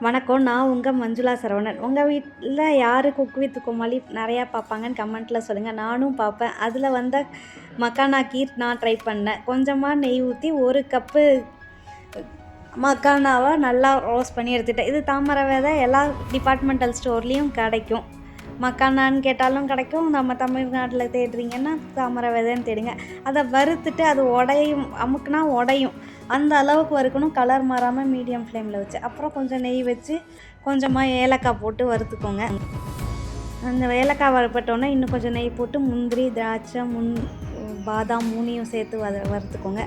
வணக்கம். நான் உங்கள் மஞ்சுளா சரவணன். உங்கள் வீட்டில் யார் குக் வித் கோமாளி நிறையா பார்ப்பாங்கன்னு கமெண்ட்டில் சொல்லுங்கள். நானும் பார்ப்பேன். அதில் வந்த மக்கானா கீர் நான் ட்ரை பண்ணேன். கொஞ்சமாக நெய் ஊற்றி 1 கப்பு மக்கானாவை நல்லா ரோஸ்ட் பண்ணி எடுத்துட்டேன். இது தாமரை விதை எல்லா டிபார்ட்மெண்டல் ஸ்டோர்லேயும் கிடைக்கும். மக்கானான்னு கேட்டாலும் கிடைக்கும். நம்ம தமிழ்நாட்டில் தேடுறீங்கன்னா தாமரை விதைன்னு தேடுங்க. அதை வறுத்துட்டு அது உடையும், அமுக்குனா உடையும், அந்த அளவுக்கு வறுக்கணும். கலர் மாறாமல் மீடியம் ஃப்ளேமில் வச்சு, அப்புறம் கொஞ்சம் நெய் வச்சு கொஞ்சமாக ஏலக்காய் போட்டு வறுத்துக்கோங்க. அந்த ஏலக்காய் வறுப்பட்டோன்னே இன்னும் கொஞ்சம் நெய் போட்டு முந்திரி, திராட்சை, பாதாம் 3யும் சேர்த்து வறுத்துக்கோங்க.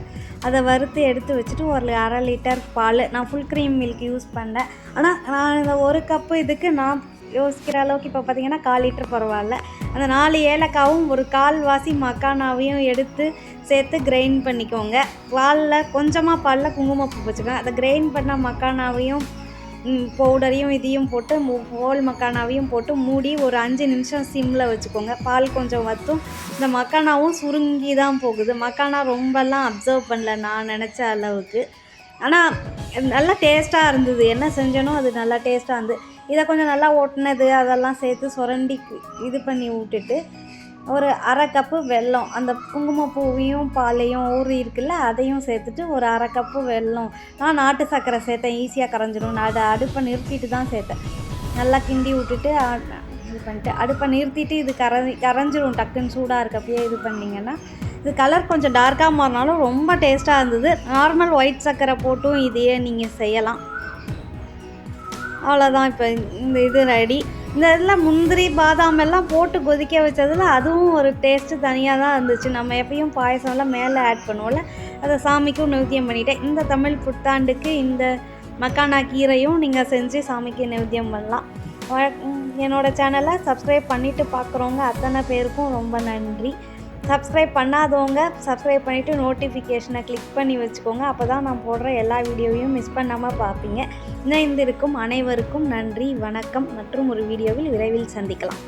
அதை வறுத்து எடுத்து வச்சுட்டு ஒரு 1/2 லிட்டர் பால், நான் ஃபுல் க்ரீம் மில்க் யூஸ் பண்ணேன். ஆனால் நான் இந்த 1 கப்பு இதுக்கு நான் யோசிக்கிற அளவுக்கு இப்போ பார்த்திங்கன்னா 1/4 லிட்டர் பரவாயில்ல. அந்த 4 ஏலக்காவும் ஒரு 1/4 மக்கானாவையும் எடுத்து சேர்த்து கிரைண்ட் பண்ணிக்கோங்க. கொஞ்சமாக பாலில் குங்குமப்பூ வச்சுக்கோங்க. அதை கிரைண்ட் பண்ண மக்கானாவையும் பவுடரையும் இதையும் போட்டு ஹோல் மக்கானாவையும் போட்டு மூடி ஒரு 5 நிமிஷம் சிம்மில் வச்சுக்கோங்க. பால் கொஞ்சம் வற்றும். இந்த மக்கானாவும் சுருங்கி தான் போகுது. மக்கானா ரொம்பலாம் அப்சர்வ் பண்ணல நான் நினச்ச அளவுக்கு. ஆனால் நல்லா டேஸ்ட்டாக இருந்தது. என்ன செஞ்சனோ அது நல்லா டேஸ்ட்டாக இருந்தது. இதை கொஞ்சம் நல்லா ஒட்டினது அதெல்லாம் சேர்த்து சுரண்டி இது பண்ணி விட்டுட்டு ஒரு 1/2 கப்பு வெல்லம், அந்த குங்குமப்பூவையும் பாலையும் ஊறி இருக்குல்ல அதையும் சேர்த்துட்டு ஒரு 1/2 கப்பு வெல்லம், நான் நாட்டு சர்க்கரை சேர்த்தேன், ஈஸியாக கரைஞ்சிடும். நான் அதை அடுப்பை நிறுத்திட்டு தான் சேர்த்தேன். நல்லா கிண்டி விட்டுட்டு இது பண்ணிட்டு அடுப்பை நிறுத்திட்டு இது கரைஞ்சிரும். டக்குன்னு சூடாக இருக்கப்பயே இது பண்ணிங்கன்னா இது கலர் கொஞ்சம் டார்க்காக மாறினாலும் ரொம்ப டேஸ்ட்டாக இருந்தது. நார்மல் ஒயிட் சர்க்கரை போட்டும் இதையே நீங்கள் செய்யலாம். அவ்வளோதான். இப்போ இந்த இது ரெடி. இந்த இதில் முந்திரி பாதாம் எல்லாம் போட்டு கொதிக்க வச்சதில் அதுவும் ஒரு டேஸ்ட்டு தனியாக தான் இருந்துச்சு. நம்ம எப்பயும் பாயசம்லாம் மேலே ஆட் பண்ணுவோம்ல, அதை சாமிக்கும் நைவேத்தியம் பண்ணிவிட்டேன். இந்த தமிழ் புத்தாண்டுக்கு இந்த மக்கானா கீரையும் நீங்கள் செஞ்சு சாமிக்கு நைவேத்தியம் பண்ணலாம். என்னோடய சேனலை சப்ஸ்கிரைப் பண்ணிவிட்டு பார்க்குறவங்க அத்தனை பேருக்கும் ரொம்ப நன்றி. சப்ஸ்கிரைப் பண்ணாதவங்க சப்ஸ்கிரைப் பண்ணிவிட்டு நோட்டிஃபிகேஷனை கிளிக் பண்ணி வச்சுக்கோங்க. அப்போ தான் நான் போடுற எல்லா வீடியோவையும் மிஸ் பண்ணாமல் பார்ப்பீங்க. இணைந்திருக்கும் அனைவருக்கும் நன்றி, வணக்கம். மற்றும் ஒரு வீடியோவில் விரைவில் சந்திக்கலாம்.